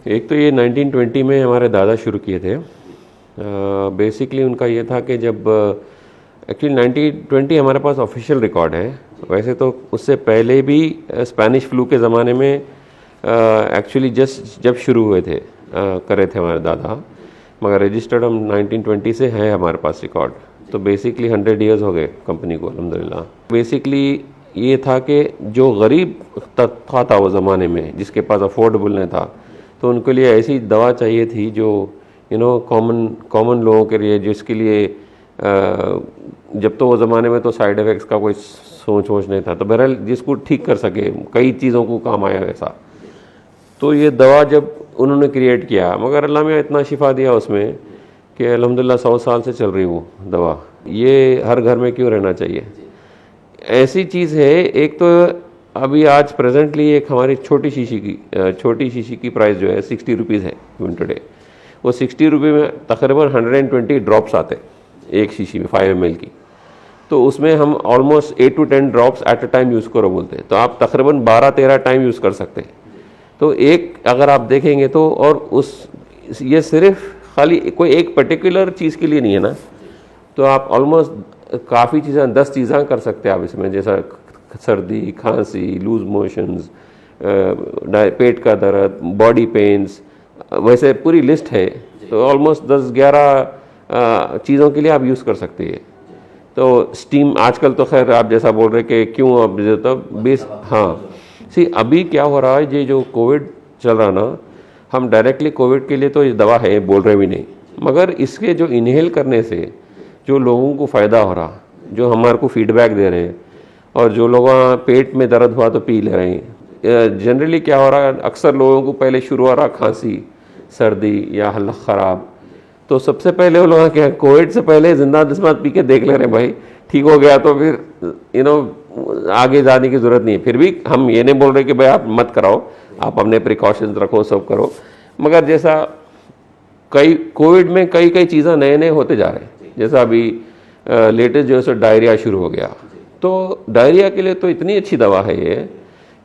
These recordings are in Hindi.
एक तो ये 1920 में हमारे दादा शुरू किए थे। बेसिकली उनका ये था कि जब एक्चुअली 1920 हमारे पास ऑफिशियल रिकॉर्ड है, वैसे तो उससे पहले भी स्पेनिश फ्लू के ज़माने में एक्चुअली जस्ट जब शुरू हुए थे करे थे हमारे दादा, मगर रजिस्टर्ड हम 1920 से है हमारे पास रिकॉर्ड। तो बेसिकली 100 ईयर्स हो गए कंपनी को अल्हम्दुलिल्लाह। बेसिकली ये था कि जो गरीब तबका था वो ज़माने में, जिसके पास अफोर्डेबल नहीं था, तो उनके लिए ऐसी दवा चाहिए थी जो कॉमन लोगों के लिए, जिसके लिए जब तो वो ज़माने में तो साइड इफ़ेक्ट्स का कोई सोच नहीं था, तो बहरहाल जिसको ठीक कर सके, कई चीज़ों को काम आया ऐसा। तो ये दवा जब उन्होंने क्रिएट किया, मगर अल्लाह में इतना शिफा दिया उसमें कि अल्हम्दुलिल्लाह 100 साल से चल रही वो दवा। ये हर घर में क्यों रहना चाहिए, ऐसी चीज़ है। एक तो अभी आज प्रेजेंटली एक हमारी छोटी शीशी की प्राइस जो है 60 रुपीज़ है इवन टुडे। वो 60 रुपये में तकरीबन 120 ड्रॉप्स आते एक शीशी में 5 ml की। तो उसमें हम almost 8 to 10 drops at a time use करो बोलते हैं, तो आप तकरीबन 12-13 टाइम यूज़ कर सकते हैं। तो एक अगर आप देखेंगे तो, और ये सिर्फ खाली कोई एक पर्टिकुलर चीज़ के लिए नहीं है ना, तो आप ऑलमोस्ट काफ़ी चीज़ें 10 चीज़ें कर सकते हैं आप इसमें, जैसा सर्दी, खांसी, लूज मोशंस, पेट का दर्द, बॉडी पेन्स, वैसे पूरी लिस्ट है। तो ऑलमोस्ट 10-11 चीज़ों के लिए आप यूज़ कर सकते हैं। तो स्टीम आजकल तो खैर आप जैसा बोल रहे कि क्यों अब तो बेस, हाँ सी अभी क्या हो रहा है, ये जो कोविड चल रहा ना, हम डायरेक्टली कोविड के लिए तो ये दवा है बोल रहे भी नहीं, मगर इसके जो इनहेल करने से जो लोगों को फ़ायदा हो रहा, जो हमारे को फीडबैक दे रहे हैं, और जो लोग पेट में दर्द हुआ तो पी ले रहे हैं। जनरली क्या हो रहा है, अक्सर लोगों को पहले शुरू हो रहा खांसी, सर्दी या हलक ख़राब, तो सबसे पहले वो लोग क्या कोविड से पहले जिंदा नस्बात पी के देख ले रहे हैं, भाई ठीक हो गया तो फिर आगे जाने की ज़रूरत नहीं है। फिर भी हम ये नहीं बोल रहे कि भाई आप मत कराओ, आप अपने प्रिकॉशंस रखो, सब करो, मगर जैसा कोविड में कई चीज़ें नए होते जा रहे हैं। जैसा अभी लेटेस्ट जो है सो डायरिया शुरू हो गया, तो डायरिया के लिए तो इतनी अच्छी दवा है ये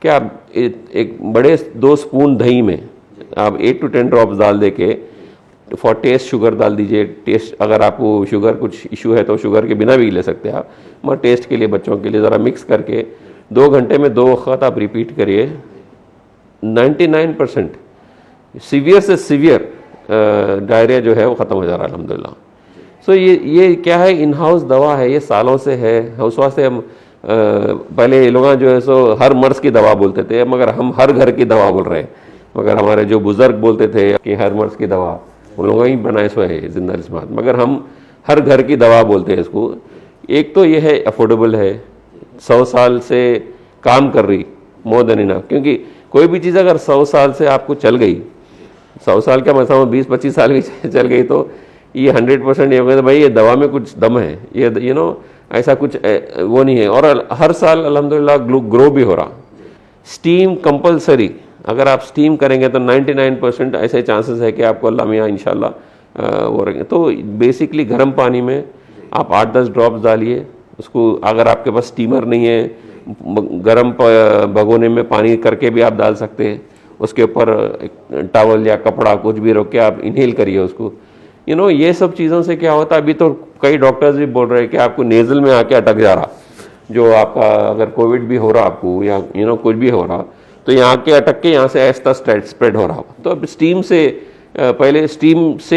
कि आप एक बड़े 2 स्पून दही में आप 8 to 10 ड्रॉप्स डाल दे के फॉर टेस्ट शुगर डाल दीजिए। टेस्ट अगर आपको शुगर कुछ इशू है तो शुगर के बिना भी ले सकते हैं आप, मगर टेस्ट के लिए बच्चों के लिए ज़रा मिक्स करके 2 घंटे में 2 वक्त आप रिपीट करिए। 99% सीवियर से सीवियर डायरिया जो है वो ख़त्म हो जा रहा है अल्हम्दुलिल्लाह। सो ये क्या है, इन हाउस दवा है, ये सालों से है। हाउस वास्ते हम पहले लोग जो है सो हर मर्ज़ की दवा बोलते थे, मगर हम हर घर की दवा बोल रहे हैं। मगर हमारे जो बुज़ुर्ग बोलते थे कि हर मर्ज़ की दवा, उन लोगों ही बनाए सो है जिंदा नस्बात, मगर हम हर घर की दवा बोलते हैं इसको। एक तो ये है अफोर्डेबल है, 100 साल से काम कर रही, मोर देन इनफ। क्योंकि कोई भी चीज़ अगर 100 साल से आपको चल गई, 100 साल का मतलब 20-25 साल की चल गई, तो ये 100% ये कहते भाई ये दवा में कुछ दम है, ये ऐसा कुछ वो नहीं है। और हर साल अल्हम्दुलिल्लाह ग्रो भी हो रहा। स्टीम कंपलसरी, अगर आप स्टीम करेंगे तो 99% ऐसे चांसेस है कि आपको अल्लाह मियाँ इंशाल्लाह वो रहेंगे। तो बेसिकली गर्म पानी में आप 8-10 ड्रॉप्स डालिए उसको। अगर आपके पास स्टीमर नहीं है, गर्म भगोने में पानी करके भी आप डाल सकते हैं, उसके ऊपर टॉवल या कपड़ा कुछ भी रख के आप इनहेल करिए उसको। ये सब चीज़ों से क्या होता है, अभी तो कई डॉक्टर्स भी बोल रहे हैं कि आपको नेज़ल में आके अटक जा रहा, जो आपका अगर कोविड भी हो रहा आपको या कुछ भी हो रहा, तो यहाँ के अटक के यहाँ से ऐसा स्प्रेड हो रहा। तो अब स्टीम से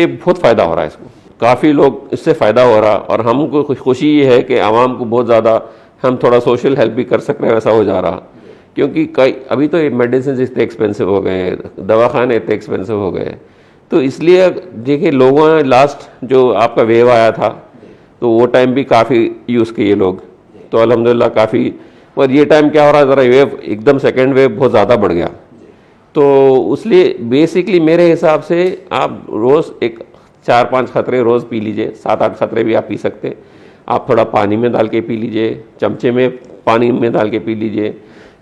बहुत फ़ायदा हो रहा है इसको, काफ़ी लोग इससे फ़ायदा हो रहा। और हमको खुशी ये है कि आवाम को बहुत ज़्यादा हम थोड़ा सोशल हेल्प भी कर सक रहे हैं, वैसा हो जा रहा। क्योंकि अभी तो मेडिसिन इतने एक्सपेंसिव हो गए हैं, दवाखाने इतने एक्सपेंसिव हो गए, तो इसलिए देखिए लोगों ने लास्ट जो आपका वेव आया था, तो वो टाइम भी काफ़ी यूज़ किए लोग, तो अल्हम्दुलिल्लाह काफ़ी। पर ये टाइम क्या हो रहा है, ज़रा वेव एकदम सेकेंड वेव बहुत ज़्यादा बढ़ गया, तो इसलिए बेसिकली मेरे हिसाब से आप रोज़ 4-5 खतरे रोज़ पी लीजिए, 7-8 खतरे भी आप पी सकते। आप थोड़ा पानी में डाल के पी लीजिए, चमचे में पानी में डाल के पी लीजिए,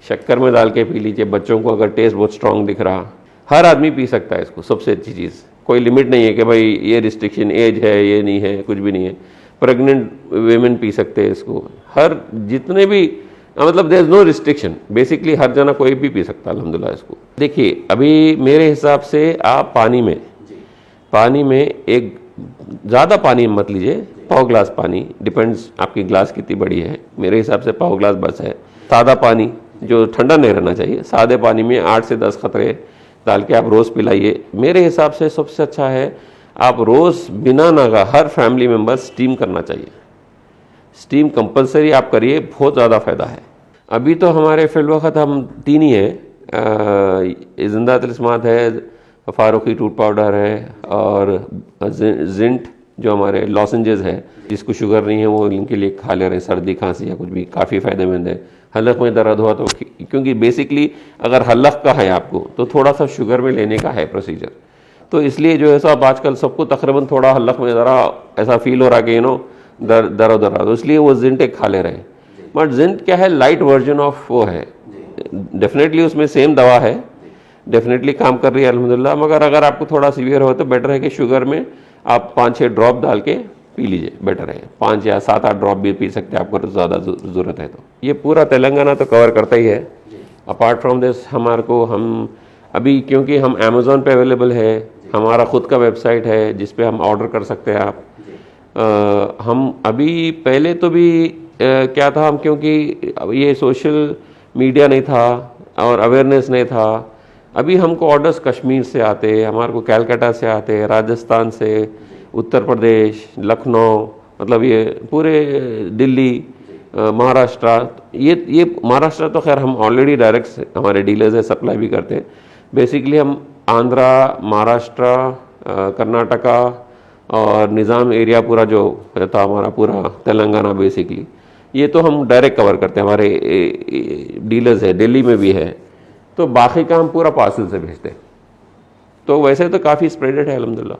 शक्कर में डाल के पी लीजिए। बच्चों को अगर टेस्ट बहुत स्ट्रॉन्ग दिख रहा, हर आदमी पी सकता है इसको। सबसे अच्छी चीज़, कोई लिमिट नहीं है कि भाई ये रिस्ट्रिक्शन एज है, ये नहीं है, कुछ भी नहीं है। प्रेग्नेंट वेमेन पी सकते हैं इसको, हर जितने भी मतलब there is no restriction, basically हर जना कोई भी पी सकता है अल्हम्दुलिल्लाह इसको। देखिए अभी मेरे हिसाब से आप पानी में एक ज़्यादा पानी मत लीजिए, पाव ग्लास पानी, डिपेंड्स आपकी ग्लास कितनी बड़ी है, मेरे हिसाब से पाव ग्लास बस है। सादा पानी जो ठंडा नहीं रहना चाहिए, सादे पानी में 8 से 10 कतरे डाल के आप रोज़ पिलाइए। मेरे हिसाब से सबसे अच्छा है आप रोज़ बिना नागा हर फैमिली मेम्बर स्टीम करना चाहिए, स्टीम कंपलसरी आप करिए, बहुत ज़्यादा फ़ायदा है। अभी तो हमारे फिलवक्त हम 3 ही हैं, जिंदा तिलिस्मात है, फारूकी टूट पाउडर है और जिंट जो हमारे लॉसेंजेस है, जिसको शुगर नहीं है वो इनके लिए खा ले रहे हैं, सर्दी खांसी या कुछ भी काफ़ी फ़ायदेमंद है। हलक में दर्द हुआ तो क्योंकि बेसिकली अगर हलक का है आपको तो थोड़ा सा शुगर में लेने का है प्रोसीजर, तो इसलिए जो है सब आजकल सबको तकरीबन थोड़ा हलक में ज़रा ऐसा फील हो रहा कि दर्द तो इसलिए वो जिंट एक खा ले रहे हैं। बट जिंट क्या है, लाइट वर्जन ऑफ वो है, डेफिनेटली उसमें सेम दवा है, डेफिनेटली काम कर रही है अल्हम्दुलिल्लाह। मगर अगर आपको थोड़ा सीवियर हो तो बेटर है कि शुगर में आप 5-6 ड्रॉप डाल के पी लीजिए, बेटर है। 5 या 7-8 ड्रॉप भी पी सकते हैं आपको ज़्यादा ज़रूरत है तो। ये पूरा तेलंगाना तो कवर करता ही है। अपार्ट फ्रॉम दिस हमारे को हम अभी क्योंकि हम अमेज़ॉन पे अवेलेबल है, हमारा ख़ुद का वेबसाइट है जिस पे हम ऑर्डर कर सकते हैं आप। हम अभी पहले तो भी क्या था, हम क्योंकि ये सोशल मीडिया नहीं था और अवेयरनेस नहीं था, अभी हमको ऑर्डर्स कश्मीर से आते, हमारे को कलकत्ता से आते, राजस्थान से, उत्तर प्रदेश, लखनऊ, मतलब ये पूरे दिल्ली, महाराष्ट्र, ये महाराष्ट्र तो खैर हम ऑलरेडी डायरेक्ट हमारे डीलर्स है, सप्लाई भी करते हैं। बेसिकली हम आंध्रा, महाराष्ट्र, कर्नाटका और निज़ाम एरिया पूरा जो था हमारा पूरा तेलंगाना बेसिकली, ये तो हम डायरेक्ट कवर करते हैं, हमारे डीलर्स है, दिल्ली में भी है। तो बाकी का हम पूरा पार्सल से भेजते हैं। तो वैसे तो काफ़ी स्प्रेडेड है अल्हम्दुलिल्लाह।